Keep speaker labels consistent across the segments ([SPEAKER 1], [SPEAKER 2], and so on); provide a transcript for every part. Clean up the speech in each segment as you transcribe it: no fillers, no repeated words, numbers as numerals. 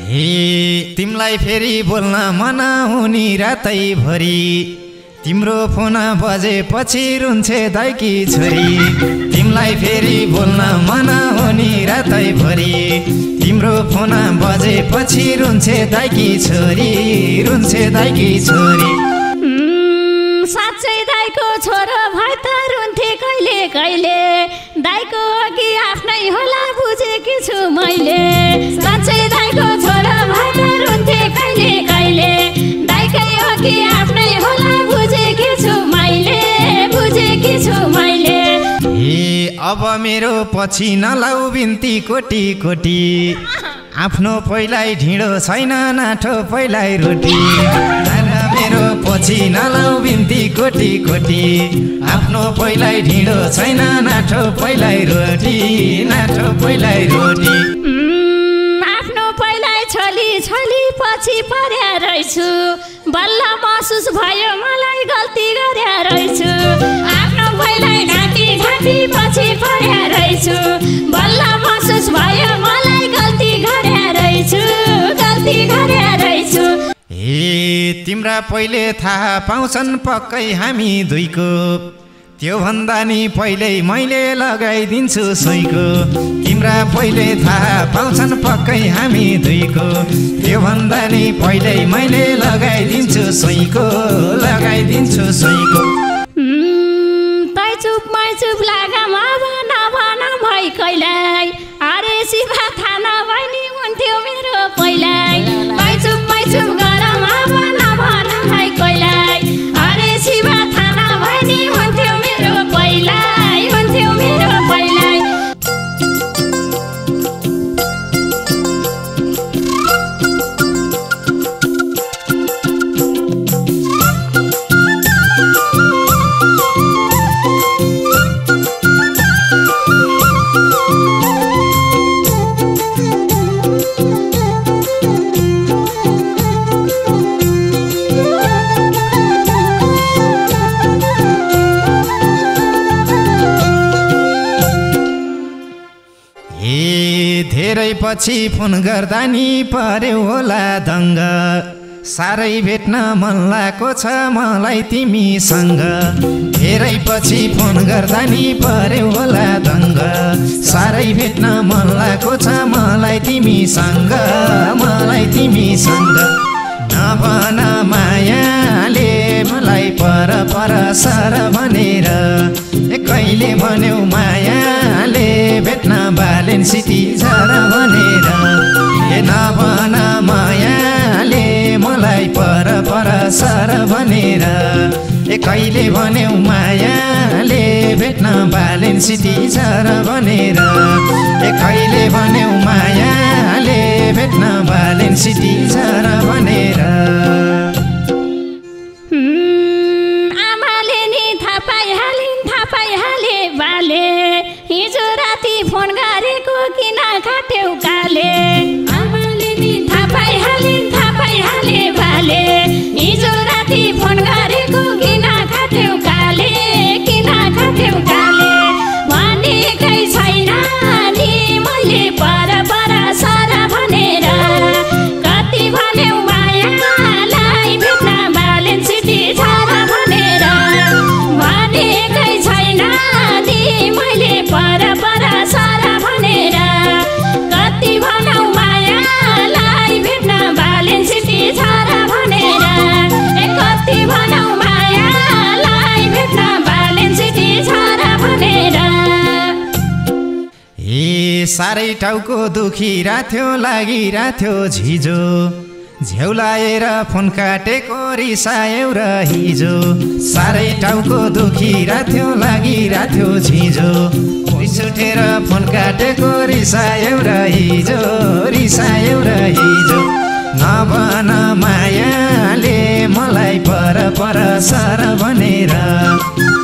[SPEAKER 1] तिमलाई फेरि बोल्न मनाउनी रातैभरि तिम्रो फोन बजेपछि रुन्छे दाइकी छोरी तिमलाई फेरि बोल्न मनाउनी रातैभरि तिम्रो फोन बजेपछि रुन्छे दाइकी छोरी
[SPEAKER 2] साँच्चै दाइको छोरो भए त रुन्थे कहिले कहिले दाइको अघि आफ्नै होला बुझेकी छु मैले साँच्चै दाइको छोरो भए त रुन्थे कहिले कहिले दाइकै अघि आफ्नै होला बुझेकी छु मैले
[SPEAKER 1] अब मेरो पछि नलाउ बिन्ती कोटी कोटी आफ्नो पहिलाई ढिँडो छैन नाठो पहिलाई रोटी मेरो पछि नलाउ बिन्ती कोटी कोटी आफ्नो पहिलाई ढिँडो छैन नाठो पहिलाई रोटी
[SPEAKER 2] आफ्नो पहिलाई छोली पछि पर्या रहेछु बल्ल महसुस भयो मलाई गल्ती गर्या रहेछु आफ्नो पहिलाई ढाँटी पछि पर्या रहेछु बल्ल महसुस भयो मलाई गल्ती गर्या रहेछु
[SPEAKER 1] तिम्रा पहिले थाहा पाउँछन् पक्कै हामी दुईको त्यो भन्दा नि पहिले मैले लगाइदिन्छु सुइको तिम्रा पहिले थाहा पाउँछन् पक्कै हामी दुईको त्यो भन्दा नि पहिले मैले लगाइदिन्छु सुइको
[SPEAKER 2] तै चुप लागा भन भई कहिल्यै अरे शिवा थाहा नभई नि हुन्थ्यो मेरो पहिल्यै तै चुप गरम भन भई कहिल्यै अरे शिवा थाहा नभई नि हुन्थ्यो मेरो पहिल्यै
[SPEAKER 1] धेरै पछि फोन गर्दा नि पर्यो होला दङ्ग साह्रै भेट्न मन लागेको छ मलाई तिमीसँग धेरै पछि फोन गर्दा नि पर्यो होला दङ्ग साह्रै भेट्न मन लागेको छ मलाई तिमीसँग नभन मायाले मलाई पर सर भनेर कहिले भन्यौ मायाले भेट्न बालेन सिटी झर भनेर नभन मायाले मलाई पर सर भनेर कहिले भन्यौ मायाले भेट्न बालेन सिटी झर भनेर कहिले भन्यौ मायाले भेट्न बालेन सिटी झर भनेर
[SPEAKER 2] आमाले नि थाहा पाइहाले बाले हिजो राति फोन गरेको किन खाट्यौ काले आमाले नि थाहा पाइहाले बाले हिजो राति फोन गरेको किन खाट्यौ काले भनेकै छैन नि मैले पर सर भनेर कति भन्यौ मायालाई भेट्न बालेन सिटी झर भनेर भनेकै छैन नि मैले पर सर भनेर कति भन्यौ मायालाई भेट्न बालेन सिटी झर भनेर कति भन्यौ मायालाई भेट्न बालेन सिटी झर भनेर
[SPEAKER 1] साह्रै टाउको दुखिराथ्यो लागिराथ्यो झिजो झ्याउलाएर फोन काटेको रिसायौ र हिजो साह्रै टाउको दुखिराथ्यो लागिराथ्यो झिजो रिस उठेर फोन काटेको रिसायौ र हिजो नभन मायाले मलाई पर सर भनेर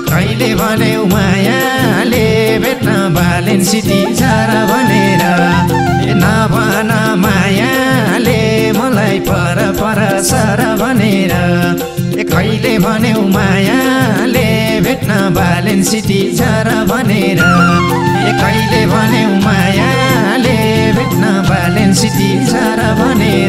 [SPEAKER 1] कहिले भन्यौ मायाले भेट्न बालेन सिटी झर भनेर नभन मायाले मलाई पर सर भनेर कहिले भन्यौ मायाले भेट्न बालेन सिटी झर भनेर कहिले भन्यौ मायाले भेट्न बालेन सिटी झर भनेर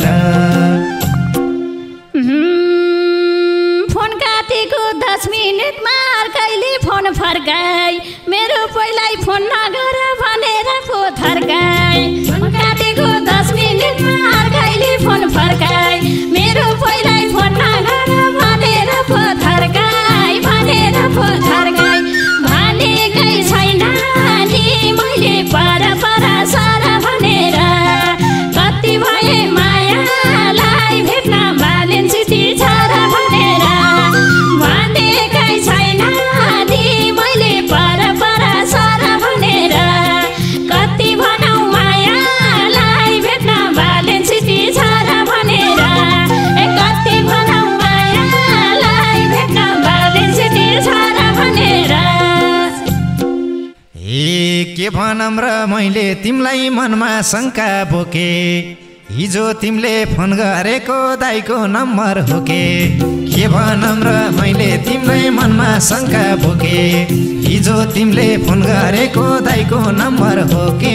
[SPEAKER 1] के भनम र मैले तिमलाई मनमा शङ्का बोके हिजो तिमीले फोन गरेको दाइको नम्बर हो के भनम र मैले तिमीलाई मनमा शङ्का बोके हिजो तिमीले फोन गरेको दाइको नम्बर हो के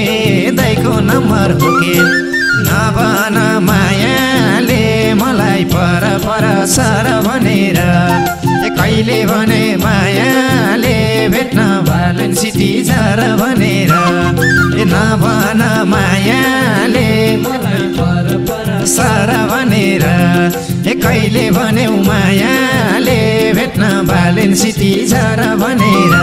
[SPEAKER 1] दाइको नम्बर हो के नभन मायाले मलाई पर पर सर भनेर कहिले भने मायाले भेट्न भ्यालेन्स सिटी झर भनेर नभन मायाले मलाई पर पर सर भनेर कहिले भन्यौ मायाले भेट्न भ्यालेन्स सिटी झर भनेर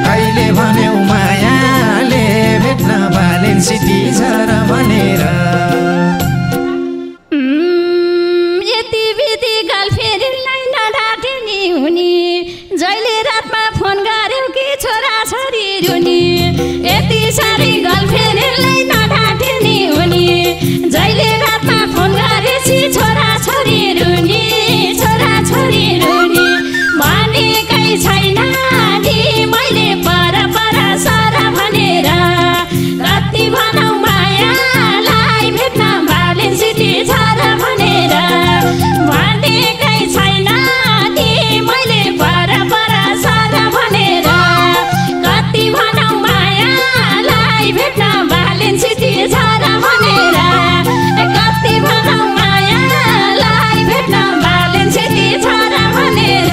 [SPEAKER 1] कहिले भन्यौ मायाले भेट्न भ्यालेन्स सिटी झर भनेर
[SPEAKER 2] यति बिति गर्लफ्रेन्डलाई नढाटे नि हुने जहिले रातमा फोन गर्यो कि छोरा छोरी रुनी यति साह्रै गर्लफ्रेन्डलाई नढाटे नि हुने जहिले रातमा फोन गरेपछि छोरा छोरी रुनी छोरा छोरी रुनी भनेकै छैन नि मैले पर पर सर भनेर कति भनौ मायालाई भेट्न भ्यालेन्स सिटी झर भनेर भनेकै छैन नि मैले पर पर सर भनेर कति भनौ मायालाई भेट्न भ्यालेन्स सिटी झर भनेर कति भनौ मायालाई भेट्न भ्यालेन्स सिटी झर भनेर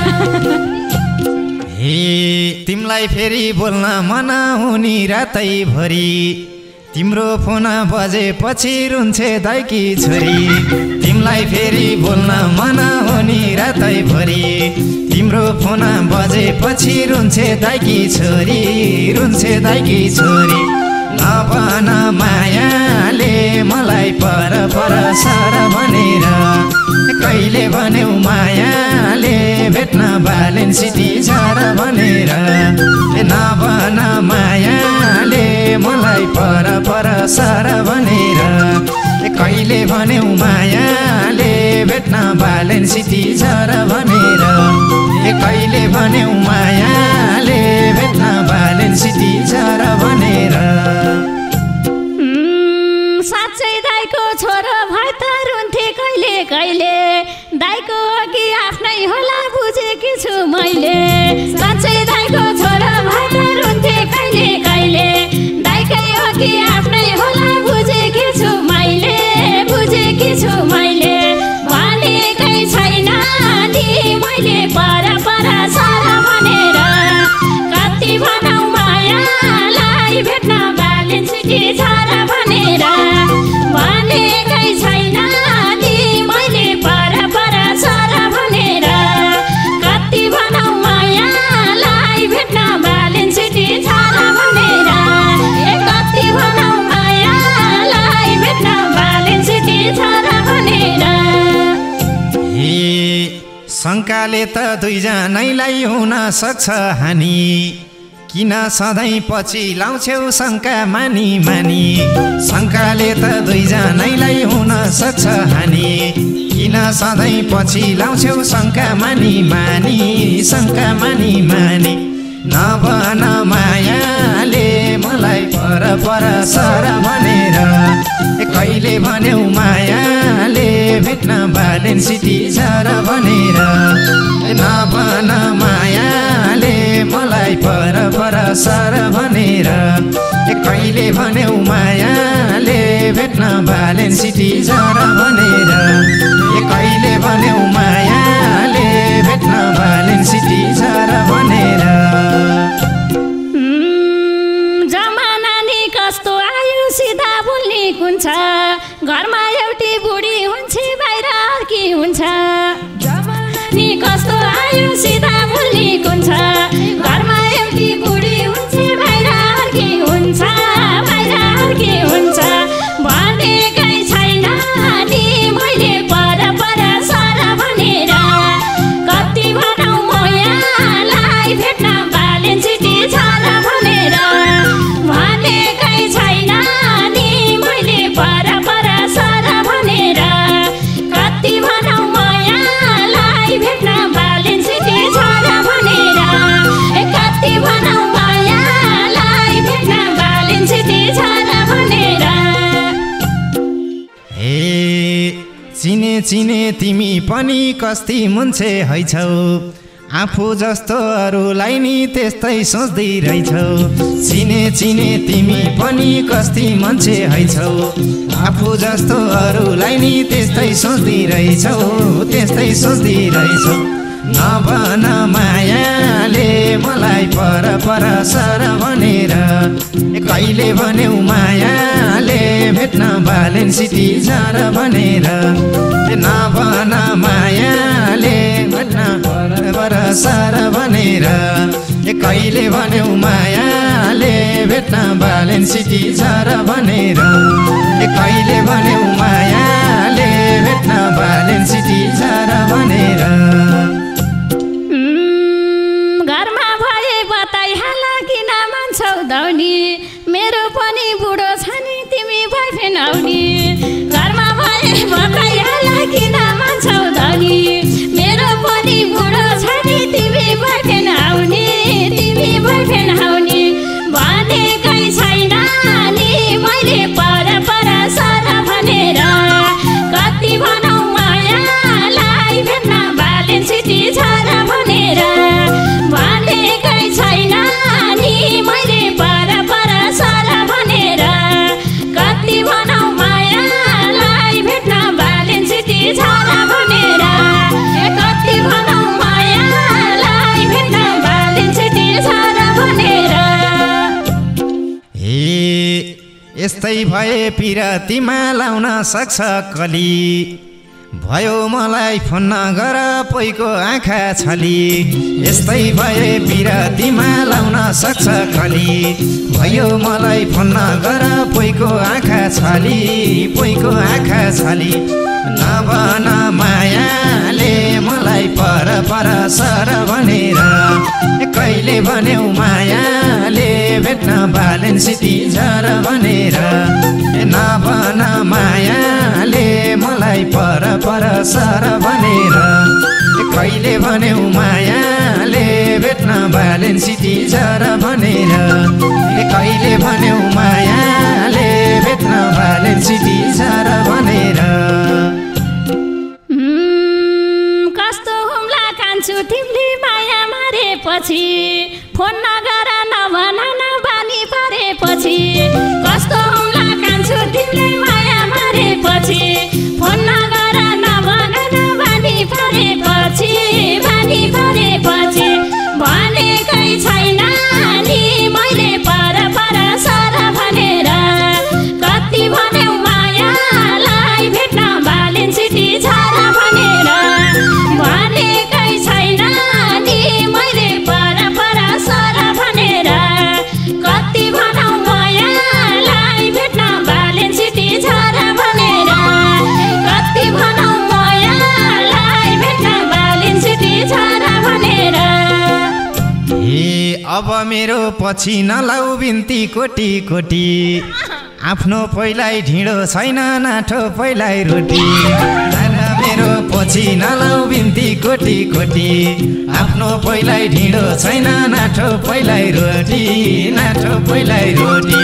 [SPEAKER 1] तिमलाई फेरि बोल्न मन हुने रातैभरि तिम्रो फोन बजेपछि रुन्छे दाइकी छोरी तिमलाई फेरि बोल्न मन हुने रातैभरि तिम्रो फोन बजेपछि रुन्छे दाइकी छोरी रुन्छे दाइकी छोरी नभन मायाले मलाई पर पर सर भनेर कहिले भन्यौ मायाले भेट्न भ्यालेन्स सिटी झर भनेर नभन मायाले मलाई पर पर सर भनेर कहिले भन्यौ मायाले भेट्न भ्यालेन्स सिटी झर भनेर कहिले भन्यौ मायाले भेट्न भ्यालेन्स सिटी झर भनेर
[SPEAKER 2] साँच्चै दाइको छोरो भए त रुन्थे कहिले कहिले दाइको अघि आफ्नै होला बुझेकी छु मैले साँच्चै दाइको छोरो भए त रुन्थे कहिले कहिले दाइकै अघि आफ्नै होला बुझेकी छु मैले बुझेकी छु मैले भनेकै छैन नि मैले पर पर सर भनेर कति भनौ मायालाई भेट्न भ्यालेन्स सिटी झर भनेर भनेकै छैन नि मैले पर पर सर भनेर कति भनौ मायालाई भेट्न भ्यालेन्स सिटी झर भनेर कति भनौ मायालाई भेट्न भ्यालेन्स सिटी झर भनेर
[SPEAKER 1] शङ्काले त दुईजनैलाई हुन सक्छ हानि किन सधैँ पछि लाउँछौ शङ्का मानी मानी शङ्काले त दुईजनैलाई हुन सक्छ हानि किन सधैँ पछि लाउँछौ शङ्का मानी मानी शङ्का मानी मानी नभन मायाले मलाई पर पर सर भनेर कहिले भन्यौ मायाले भेट्न भ्यालेन्स सिटी झर भनेर नभन मायाले मलाई पर पर सर भनेर कहिले भन्यौ मायाले भेट्न भ्यालेन्स सिटी झर भनेर कहिले भन्यौ मायाले भेट्न भ्यालेन्स सिटी झर भनेर
[SPEAKER 2] जमाना नि कस्तो आयो सिधा बोल्ने कुन छ घरमा एउटी बुढी हुन्छ बाहिर अर्की हुन्छ नि कस्तो आयो सिधा बोल्ने कुन छ घरमा एउटी बुढी हुन्छ बाहिर अर्की हुन्छ बाहिर अर्की हुन्छ भनेकै छैन नि
[SPEAKER 1] चिने चिने तिमी पनि कस्ती मुन्छे हैछौ आफू जस्तो अरूलाई नि त्यस्तै सोच्दै रहेछौ चिने चिने तिमी पनि कस्ती मान्छे हैछौ आफू जस्तो अरूलाई नि त्यस्तै सोच्दै रहेछौ त्यस्तै सोच्दै रहेछौ नभन मायाले मलाई पर पर सर भनेर कहिले भन्यौ मायाले भेट्न बालेन सिटी झर भनेर नभन मायाले भेट्न पर सर भनेर कहिले भन्यौ मायाले भेट्न बालेन सिटी झर भनेर कहिले भन्यौ मायाले भेट्न बालेन सिटी झर भनेर
[SPEAKER 2] मेरो पनि बुढो छ नि तिमी बोयफ्रेन्ड आउने घरमा भए बताइहाला किन मान्छौ धनी मेरो पनि बुढो छ नि तिमी बोयफ्रेन्ड आउने तिमी बोयफ्रेन्ड आउने भनेकै छैन नि मैले पर पर सर भनेर कति भनौ मायालाई भेट्न बालेन सिटी झर भनेर भनेकै छैन नि मैले
[SPEAKER 1] यस्तै भए पिरतीमा लाउन सक्छ कली भयो मलाई फोन नगर पोइको आँखा छली यस्तै भए पिरतीमा लाउन सक्छ कली भयो मलाई फोन नगर पोइको आँखा छली पोइको आँखा छली नभन मायाले मलाई पर पर सर भनेर कहिले भन्यौ मायाले भेट्न बालेन सिटी झर भनेर नभन मायाले मलाई पर पर सर भनेर कहिले भन्यौ मायाले भेट्न बालेन सिटी झर भनेर कहिले भन्यौ मायाले भेट्न बालेन सिटी झर भनेर
[SPEAKER 2] कस्तो हुम्ला कान्छु तिमीले माया मारेपछि फोन नगर नभन बानी परेपछि कस्तो हुम्ला कान्छु तिमीले माया मारेपछि फोन नगर नभन बानी परेपछि बानी परेपछि भनेकै छैन नि मैले पर पर सर भनेर कति भन्यौ मायालाई भेट्न बालेन सिटी झर भनेर भनेकै छैन नि मैले पर पर सर भनेर कति भनौ मायालाई भेट्न बालेन सिटी झर भनेर कति भनौ मायालाई भेट्न बालेन सिटी झर भनेर
[SPEAKER 1] अब मेरो पछि नलाउ बिन्ती कोटी कोटी आफ्नो पहिलाई ढिँडो छैन नाठो पहिलाई रोटी मेरो पछि नलाउ बिन्ती कोटी कोटी आफ्नो पहिलाई ढिँडो छैन नाठो पहिलाई रोटी नाठो पहिलाई रोटी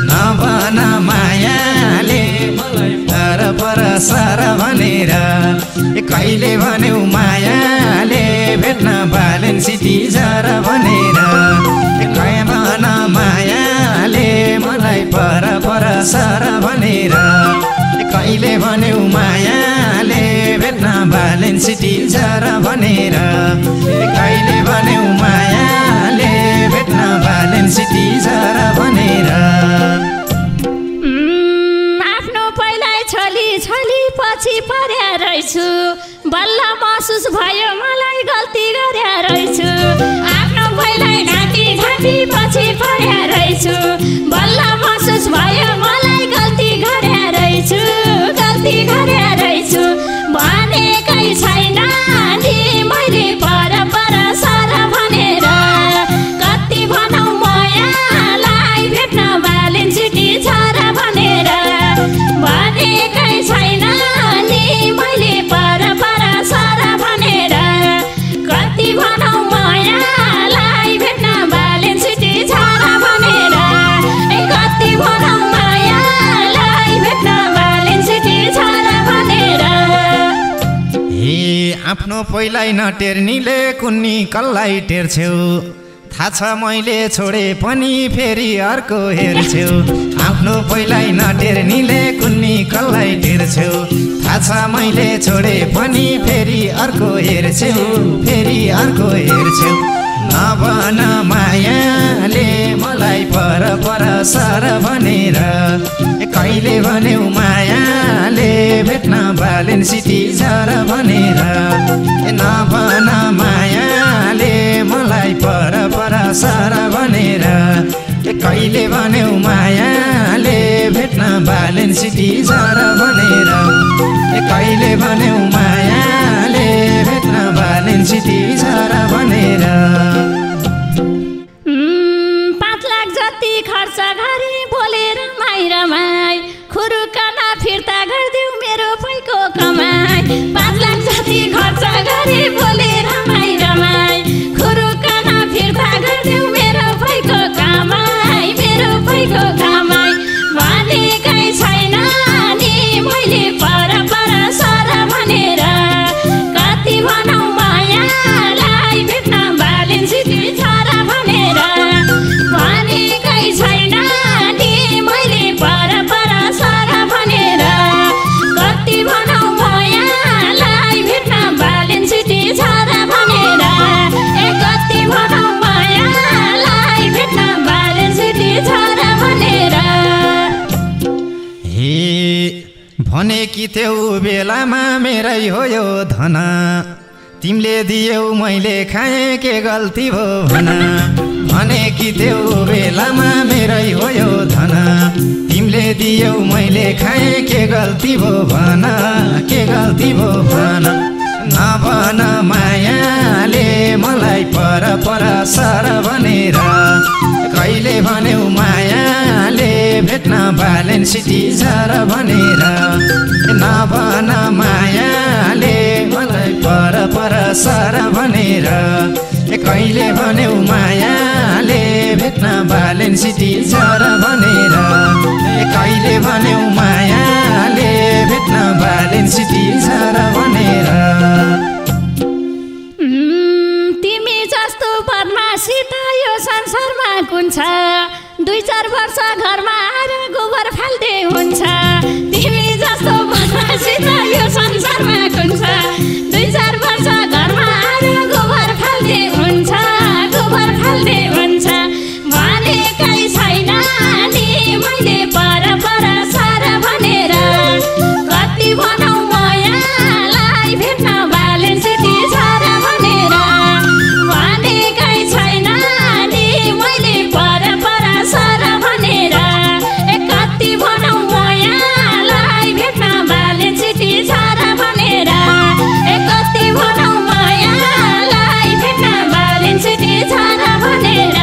[SPEAKER 1] नभन मायाले मलाई पर पर सर भनेर कहिले भन्यौ मायाले भेट्न बालेन सिटी झर भनेर भन मायाले मलाई पर पर सर भनेर कहिले भन्यौ मायाले भेट्न बालेन सिटी झर भनेर कहिले भन्यौ मायाले भेट्न बालेन सिटी झर भनेर
[SPEAKER 2] आफ्नो पहिलाई छली छली पछि पर्या रहेछु बल्ल महसुस भयो मलाई गल्ती गर्या रहेछु आफ्नो पहिलाई ढाँटी ढाँटी पछि पर्या रहेछु बल्ल महसुस भयो मलाई गल्ती गर्या रहेछु गल्ती गर्या रहेछु भनेकै छैन नि मैले पर पर सर भनेर कति भनौ मायालाई भेट्न बालेन सिटी झर भनेर भनेकै छैन नि मैले पर पर सर भनेर कति भनौ मायालाई भेट्न बालेन सिटी झर भनेर
[SPEAKER 1] आफ्नो पहिलाई नटेर्नीले कुन्नी कल्लाई टेर्छौ थाहा छ मैले छोडे पनि फेरि अर्को हेर्छौ आफ्नो पहिलाई नटेर्नीले कुन्नी कल्लाई टेर्छौ थाहा छ मैले छोडे पनि फेरि अर्को हेर्छौ फेरि अर्को हेर्छौ नभन मायाले मलाई पर पर सर भनेर कहिले भन्यौ मायाले भेट्न बालेन सिटी झर भनेर नभन मायाले मलाई पर पर सर भनेर कहिले भन्यौ मायाले भेट्न बालेन सिटी झर भनेर कहिले भन्यौ मायाले भेट्न बालेन सिटी झर भनेर
[SPEAKER 2] 5 लाख जति खर्च गरे बोलेर माइरमाई खुरुकाना फिर्ता गरिदेऊ मेरो पैको कमाई 5 लाख जति खर्च गरे बोलेर माइरमाई खुरुकाना फिर्ता गरिदेऊ मेरो पैको कमाई मेरो पैको कमाई भनेकै छैन नि मैले पर पर सर भनेर कति भनौ मायालाई भेट्न बालेन सिटी झर भनेर भनेकै छैन नि मैले पर पर सर भनेर कति भनौ मायालाई भेट्न बालेन सिटी झर भनेर कति भनौ मायालाई भेट्न बालेन सिटी झर भनेर
[SPEAKER 1] भने कि त्यो बेलामा मेरै हो यो धन तिमीले दियौ मैले खाएँ के गल्ती भो भन भने कि त्यो बेलामा मेरै हो यो धन तिमीले दियौ मैले खाएँ के गल्ती भो भन के गल्ती भो भन नभन मायाले मलाई पर पर सर भनेर कहिले भन्यौ मायाले भेट्न बालेन सिटी झर भनेर नभन मायाले मलाई पर पर सर भनेर कहिले भन्यौ मायाले भेट्न बालेन सिटी झर भनेर कहिले भन्यौ मायाले भेट्न बालेन सिटी झर भनेर
[SPEAKER 2] तिमी जस्तो बदमासी त यो संसारमा कुन छ 2-4 वर्ष घरमा आएर गोबर फाल्दै हुन्छ तिमी जस्तो बदमासी त यो संसारमा कुन छ 2-4 वर्ष घरमा आएर गोबर फाल्दै हुन्छ गोबर फाल्दै हुन्छ भनेकै छैन नि मैले पर पर सर भनेर कति भनौ मायालाई भेट्न बालेन सिटी झर भनेर भनेकै छैन नि मैले पर पर सर भनेर कति भनौ मायालाई भेट्न बालेन सिटी झर भनेर कति भनौ मायालाई भेट्न बालेन सिटी झर भनेर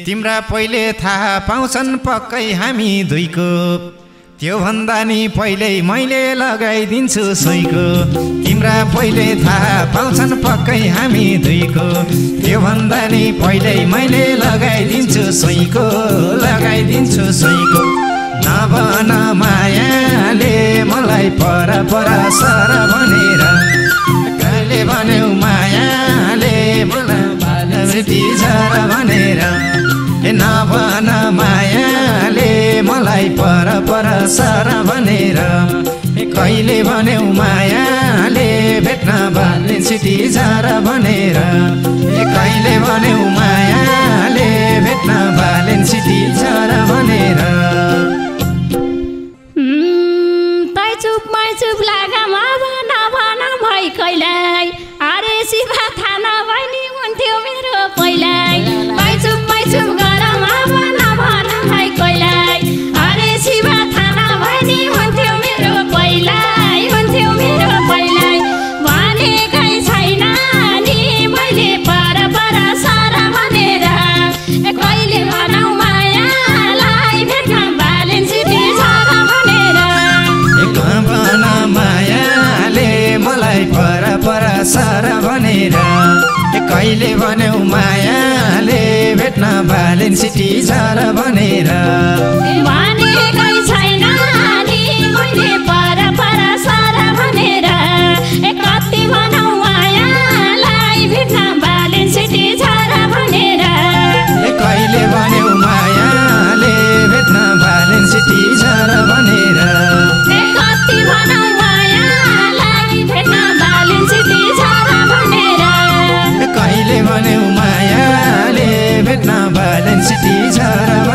[SPEAKER 1] तिम्रा पहिले थाहा पाउँछन् पक्कै हामी दुईको त्यो भन्दा नि पहिले मैले लगाइदिन्छु सुइको तिम्रा पहिले थाहा पाउँछन् पक्कै हामी दुईको त्यो भन्दा नि पहिले मैले लगाइदिन्छु सुइको लगाइदिन्छु सुइको नभन मायाले मलाई पर पर सर भनेर कहिले भन्यौ मायाले मलाई बालेन सिटी झर भनेर नभन मायाले मलाई पर पर सर भनेर कहिले भन्यौ मायाले भेट्न बालेन सिटी झर भनेर कहिले भन्यौ मायाले भेट्न बालेन सिटी झर भनेर
[SPEAKER 2] तै चुप मै चुप लागम अब नभन भई कहिल्यै अरे शिवा थाहा नभई नि हुन्थ्यो मेरो पहिल्यै मै चुप गरम अब नभन भई कहिल्यै अरे शिवा थाहा नभई नि हुन्थ्यो मेरो पहिल्यै हुन्थ्यो मेरो पहिल्यै भनेकै छैन नि मैले पर पर सर भनेर कहिले भनौ मायालाई भेट्न बालेन सिटी झर भनेर
[SPEAKER 1] भन मायाले मलाई पर पर सर भनेर कहिले भन्यौ मायाले भेट्न बालेन सिटी झर भनेर
[SPEAKER 2] भनेकै छैन नि मैले पर पर सर भनेर
[SPEAKER 1] र